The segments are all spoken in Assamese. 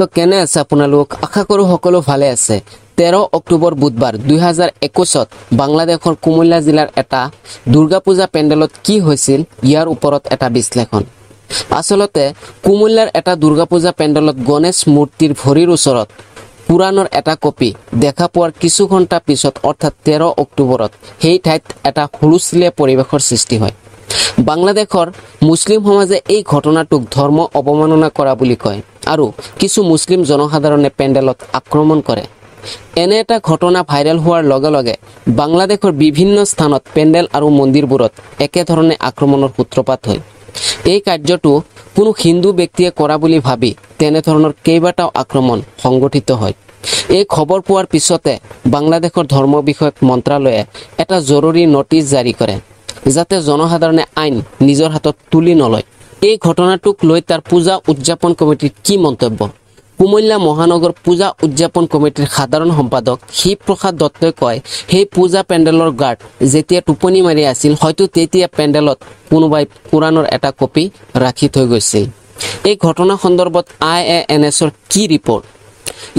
তো কেনে আছে আপোনালোক আশা কৰো সকলো ভালে আছে 13 অক্টোবৰ বুধবাৰ 2021ত বাংলাদেশৰ কুমিল্লা জিলাৰ এটা দুৰ্গা পূজা পেণ্ডেলত কি হৈছিল ইয়াৰ ওপৰত এটা বিশ্লেষণ আসলতে কুমিল্লাৰ এটা দুৰ্গা পূজা পেণ্ডেলত গণেশ মূৰ্তিৰ ভৰিৰ ওচৰত পুৰাণৰ এটা কপি দেখা পোৱাৰ কিছু ঘণ্টা পিছত অৰ্থাৎ 13 অক্টোবৰত সেই ঠাইত এটা হুলস্থুলীয়া পৰিৱেশৰ সৃষ্টি হয় বাংলাদেশৰ মুছলিম সমাজে এই ঘটনাটোক ধৰ্ম অৱমাননা কৰা বুলি কয় আৰু কিছু মুছলিম জনসাধাৰণে পেণ্ডেলত আক্ৰমণ কৰে এনে এটা ঘটনা ভাইৰেল হোৱাৰ লগে লগে বাংলাদেশৰ বিভিন্ন স্থানত পেণ্ডেল আৰু মন্দিৰবোৰত একেধৰণে আক্ৰমণৰ সূত্ৰপাত হয় এই কাৰ্যটো কোনো হিন্দু ব্যক্তিয়ে কৰা বুলি ভাবি তেনেধৰণৰ কেইবাটাও আক্ৰমণ সংগঠিত হয় এই খবৰ পোৱাৰ পিছতে বাংলাদেশৰ ধৰ্ম বিষয়ক মন্ত্ৰালয়ে এটা জৰুৰী নোটিছ জাৰি কৰে যাতে জনসাধাৰণে আইন নিজৰ হাতত তুলি নলয় এই ঘটনাটোক লৈ তাৰ পূজা উদযাপন কমিটিৰ কি মন্তব্য কুমিল্লা মহানগৰ পূজা উদযাপন কমিটিৰ সাধাৰণ সম্পাদক শিৱপ্ৰসাদ দত্তই কয় সেই পূজা পেণ্ডেলৰ গাৰ্ড যেতিয়া টোপনি মাৰি আছিল হয়তো তেতিয়া পেণ্ডেলত কোনোবাই পুৰাণৰ এটা কপি ৰাখি থৈ গৈছিল এই ঘটনা সন্দৰ্ভত IANSৰ কি ৰিপৰ্ট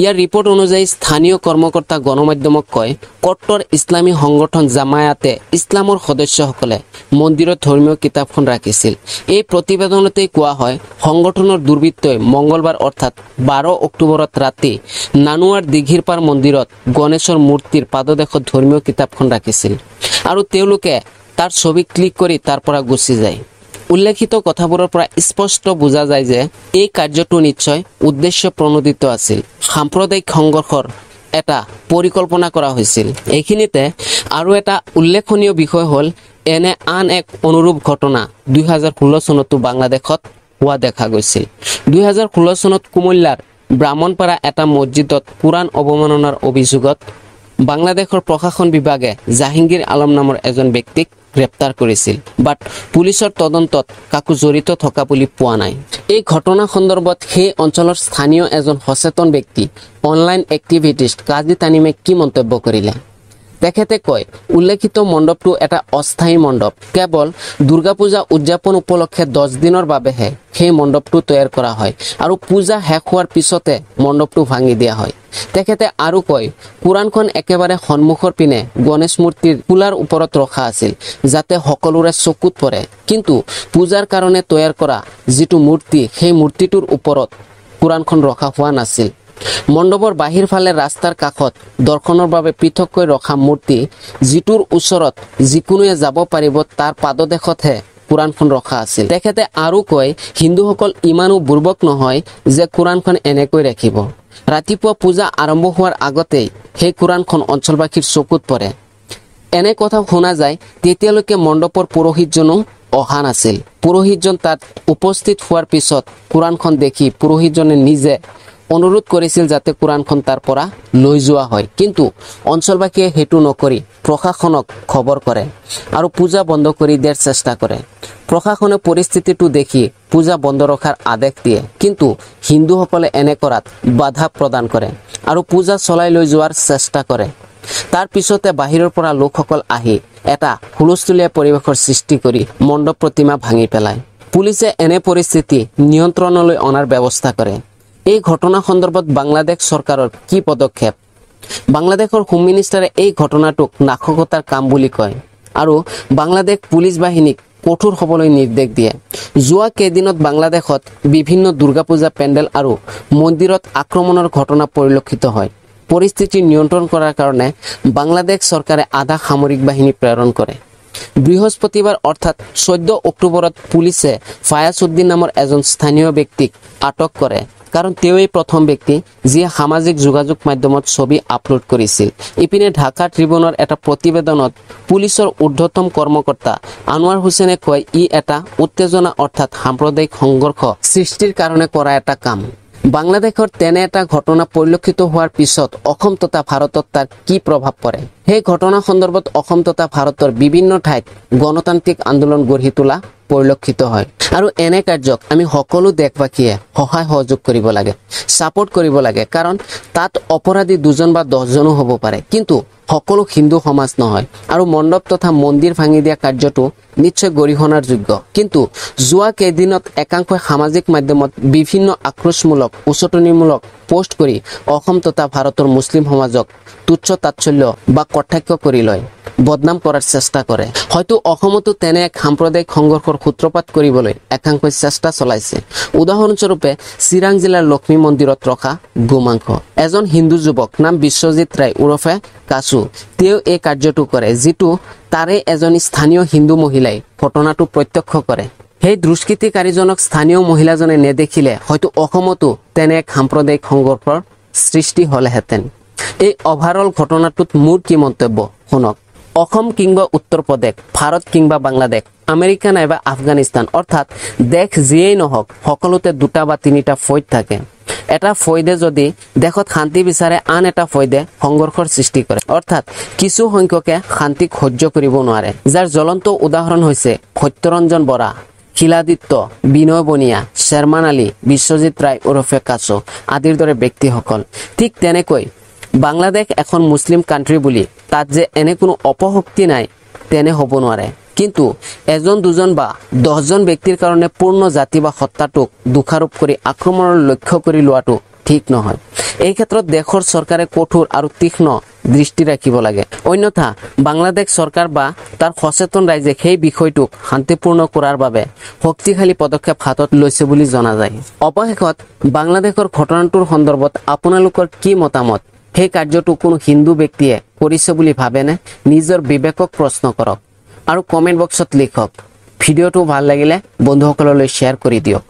ইয়াৰ ৰিপৰ্ট অনুযায়ী স্থানীয় কৰ্মকৰ্তা গণমাধ্যমক কয় কট্টৰ ইছলামী সংগঠন জামায়াতে ইছলামৰ সদস্যসকলে মন্দিৰত ধৰ্মীয় কিতাপখন ৰাখিছিল এই প্ৰতিবেদনতেই কোৱা হয় সংগঠনৰ দুৰ্বৃত্তই মঙ্গলবাৰ অৰ্থাৎ 12 অক্টোবৰত ৰাতি নানুৱাৰ দিঘিৰপাৰ মন্দিৰত গণেশৰ মূৰ্তিৰ পাদদেশত ধৰ্মীয় কিতাপখন ৰাখিছিল আৰু তেওঁলোকে তাৰ ছবি ক্লিক কৰি তাৰ পৰা গুচি যায় উল্লেখিত কথাবোৰৰ পৰা স্পষ্ট বুজা যায় যে এই কাৰ্যটো নিশ্চয় উদ্দেশ্য প্ৰণোদিত আছিল সাম্প্ৰদায়িক সংঘৰ্ষৰ এটা পৰিকল্পনা কৰা হৈছিল এইখিনিতে আৰু এটা উল্লেখনীয় বিষয় হ'ল এনে আন এক অনুৰূপ ঘটনা 2016 চনতো বাংলাদেশত হোৱা দেখা গৈছিল 2016 চনত কুমিল্লাৰ ব্ৰাহ্মণপাৰা এটা মছজিদত পুৰাণ অৱমাননাৰ অভিযোগত বাংলাদেশৰ প্ৰশাসন বিভাগে জাহাংগীৰ আলম নামৰ এজন ব্যক্তিক গ্ৰেপ্তাৰ কৰিছিল বাট পুলিচৰ তদন্তত কাকো জড়িত থকা বুলি পোৱা নাই এই ঘটনা সন্দৰ্ভত সেই অঞ্চলৰ স্থানীয় এজন সচেতন ব্যক্তি অনলাইন এক্টিভিটিষ্ট কাজী তানিমে কি মন্তব্য কৰিলে তেখেতে কয় উল্লেখিত মণ্ডপটো এটা অস্থায়ী মণ্ডপ কেৱল দুৰ্গা পূজা উদযাপন উপলক্ষে 10 দিনৰ বাবেহে সেই মণ্ডপটো তৈয়াৰ কৰা হয় আৰু পূজা শেষ হোৱাৰ পিছতে মণ্ডপটো ভাঙি দিয়া হয় তেখেতে আৰু কয় কুৰাণখন একেবাৰে সন্মুখৰ পিনে গণেশ মূৰ্তিৰ কুলাৰ ওপৰত ৰখা আছিল যাতে সকলোৰে চকুত পৰে কিন্তু পূজাৰ কাৰণে তৈয়াৰ কৰা যিটো মূৰ্তি সেই মূৰ্তিটোৰ ওপৰত কুৰাণখন ৰখা হোৱা নাছিল মণ্ডপৰ বাহিৰ ফালে ৰাস্তাৰ কাষত দৰ্শনৰ বাবে পৃথককৈ ৰখা মূৰ্তি যিটোৰ ওচৰত যিকোনোৱে যাব পাৰিব তাৰ পাদদেশতহে কুৰাণখন ৰখা আছিল তেখেতে আৰু কয় হিন্দুসকল ইমানো বুৰ্বক নহয় যে কুৰাণখন এনেকৈ ৰাখিব ৰাতিপুৱা পূজা আৰম্ভ হোৱাৰ আগতেই সেই কুৰাণখন অঞ্চলবাসীৰ চকুত পৰে এনে কথা শুনা যায় তেতিয়ালৈকে মণ্ডপৰ পুৰোহিতজনো অহা নাছিল পুৰোহিতজন তাত উপস্থিত হোৱাৰ পিছত কুৰাণখন দেখি পুৰোহিতজনে নিজে অনুৰোধ কৰিছিল যাতে কুৰাণখন তাৰ পৰা লৈ যোৱা হয় কিন্তু অঞ্চলবাসীয়ে হেতু নকৰি প্ৰশাসনক খবৰ কৰে আৰু পূজা বন্ধ কৰি দিয়াৰ চেষ্টা কৰে প্ৰশাসনে পৰিস্থিতিটো দেখি পূজা বন্ধ ৰখাৰ আদেশ দিয়ে কিন্তু হিন্দুসকলে এনে কৰাত বাধা প্ৰদান কৰে আৰু পূজা চলাই লৈ যোৱাৰ চেষ্টা কৰে তাৰ পিছতে বাহিৰৰ পৰা লোকসকল আহি এটা হুলস্থুলীয়া পৰিৱেশৰ সৃষ্টি কৰি মণ্ডপ প্ৰতিমা ভাঙি পেলায় পুলিচে এনে পৰিস্থিতি নিয়ন্ত্ৰণলৈ অনাৰ ব্যৱস্থা কৰে এই ঘটনা সন্দৰ্ভত বাংলাদেশ চৰকাৰৰ কি পদক্ষেপ বাংলাদেশৰ হোম মিনিষ্টাৰে এই ঘটনাটোক নাশকতাৰ কাম বুলি কয় আৰু বাংলাদেশ পুলিচ বাহিনীক কঠোৰ হ'বলৈ নিৰ্দেশ দিয়ে যোৱা কেইদিনত বাংলাদেশত বিভিন্ন দুৰ্গা পূজা পেণ্ডেল আৰু মন্দিৰত আক্ৰমণৰ ঘটনা পৰিলক্ষিত হয় পৰিস্থিতি নিয়ন্ত্ৰণ কৰাৰ কাৰণে বাংলাদেশ চৰকাৰে আধা সামৰিক বাহিনী প্ৰেৰণ কৰে বৃহস্পতিবাৰ অৰ্থাৎ 14 অক্টোবৰত পুলিচে ফায়াজউদ্দিন নামৰ এজন স্থানীয় ব্যক্তিক আটক কৰে কাৰণ তেওঁই প্ৰথম ব্যক্তি যিয়ে সামাজিক যোগাযোগ মাধ্যমত ছবি আপলোড কৰিছিল ইপিনে ঢাকা ট্ৰিবিউনৰ এটা প্ৰতিবেদনত পুলিচৰ ঊৰ্ধ্বতম কৰ্মকৰ্তা আনোৱাৰ হুছেইনে কয় ই এটা উত্তেজনা অৰ্থাৎ সাম্প্ৰদায়িক সংঘৰ্ষ সৃষ্টিৰ কাৰণে কৰা এটা কাম বাংলাদেশৰ তেনে এটা ঘটনা পৰিলক্ষিত হোৱাৰ পিছত অসম তথা ভাৰতত তাৰ কি প্ৰভাৱ পৰে সেই ঘটনা সন্দৰ্ভত অসম তথা ভাৰতৰ বিভিন্ন ঠাইত গণতান্ত্ৰিক আন্দোলন গঢ়ি তোলা পৰিলক্ষিত হয় আৰু এনে কাৰ্যক আমি সকলো দেশবাসীয়ে সহায় সহযোগ কৰিব লাগে সাপোৰ্ট কৰিব লাগে কাৰণ তাত অপৰাধী দুজন বা 10 জনো হ'ব পাৰে কিন্তু সকলো হিন্দু সমাজ নহয় আৰু মণ্ডপ তথা মন্দিৰ ভাঙি দিয়া কাৰ্যটো নিশ্চয় গৰিহণাৰ যোগ্য। কিন্তু যোৱা কেইদিনত একাংশই সামাজিক মাধ্যমত বিভিন্ন আক্ৰোশমূলক উচতনিমূলক পোষ্ট কৰি অসম তথা ভাৰতৰ মুছলিম সমাজক তুচ্ছ তাচ্ছল্য বা কটাক্ষ কৰি লয়, বদনাম কৰাৰ চেষ্টা কৰে। হয়তো অসমতো তেনে এক সাম্প্ৰদায়িক সংঘৰ্ষৰ সূত্ৰপাত কৰিবলৈ একাংশই চেষ্টা চলাইছে। উদাহৰণস্বৰূপে চিৰাং জিলাৰ লক্ষ্মী মন্দিৰত ৰখা গোমাংস। এজন হিন্দু যুৱক নাম বিশ্বজিৎ ৰায় ওৰফে কাছু, তেওঁ এই কাৰ্যটো কৰে, যিটো তাৰে এজনী স্থানীয় হিন্দু মহিলাই ঘটনাটো প্ৰত্যক্ষ কৰে। সেই দুষ্কৃতিকাৰীজনক স্থানীয় মহিলাজনে নেদেখিলে হয়তো অসমতো তেনে এক সাম্প্ৰদায়িক সংঘৰ্ষৰ সৃষ্টি হ'লেহেঁতেন। এই অভাৰঅল ঘটনাটোত মোৰ কি মন্তব্য শুনক। অসম কিংবা উত্তৰ প্ৰদেশ, ভাৰত কিংবা বাংলাদেশ, আমেৰিকা নাইবা আফগানিস্তান, অৰ্থাৎ দেশ যিয়েই নহওক সকলোতে দুটা বা তিনিটা ফৈদ থাকে। এটা ফৈদে যদি দেশত শান্তি বিচাৰে, আন এটা ফৈদে সংঘৰ্ষৰ সৃষ্টি কৰে, অৰ্থাৎ কিছু সংখ্যকে শান্তিক সহ্য কৰিব নোৱাৰে, যাৰ জ্বলন্ত উদাহৰণ হৈছে সত্যৰঞ্জন বৰা, শিলাদিত্য, বিনয় বনিয়া, শ্বেৰমান আলী, বিশ্বজিৎ ৰায় ওৰফে কাছু আদিৰ দৰে ব্যক্তিসকল। ঠিক তেনেকৈ বাংলাদেশ এখন মুছলিম কাণ্ট্ৰি বুলি তাত যে এনে কোনো অপশক্তি নাই তেনে হ'ব নোৱাৰে। কিন্তু এজন দুজন বা 10জন ব্যক্তিৰ কাৰণে পূৰ্ণ জাতি বা সত্তাটোক দোষাৰোপ কৰি আক্ৰমণৰ লক্ষ্য কৰি লোৱাটো ঠিক নহয়। এই ক্ষেত্ৰত দেশৰ চৰকাৰে কঠোৰ আৰু তীক্ষ্ণ দৃষ্টি ৰাখিব লাগে, অন্যথা বাংলাদেশ চৰকাৰ বা তাৰ সচেতন ৰাইজে সেই বিষয়টোক শান্তিপূৰ্ণ কৰাৰ বাবে শক্তিশালী পদক্ষেপ হাতত লৈছে বুলি জনা যায়। অৱশেষত বাংলাদেশৰ ঘটনাটোৰ সন্দৰ্ভত আপোনালোকৰ কি মতামত? সেই কাৰ্যটো কোনো হিন্দু ব্যক্তিয়ে কৰিছে বুলি ভাবেনে? নিজৰ বিবেকক প্ৰশ্ন কৰক আৰু কমেণ্ট বক্সত লিখক। ভিডিঅ'টো ভাল লাগিলে বন্ধুসকললৈ শ্বেয়াৰ কৰি দিয়ক।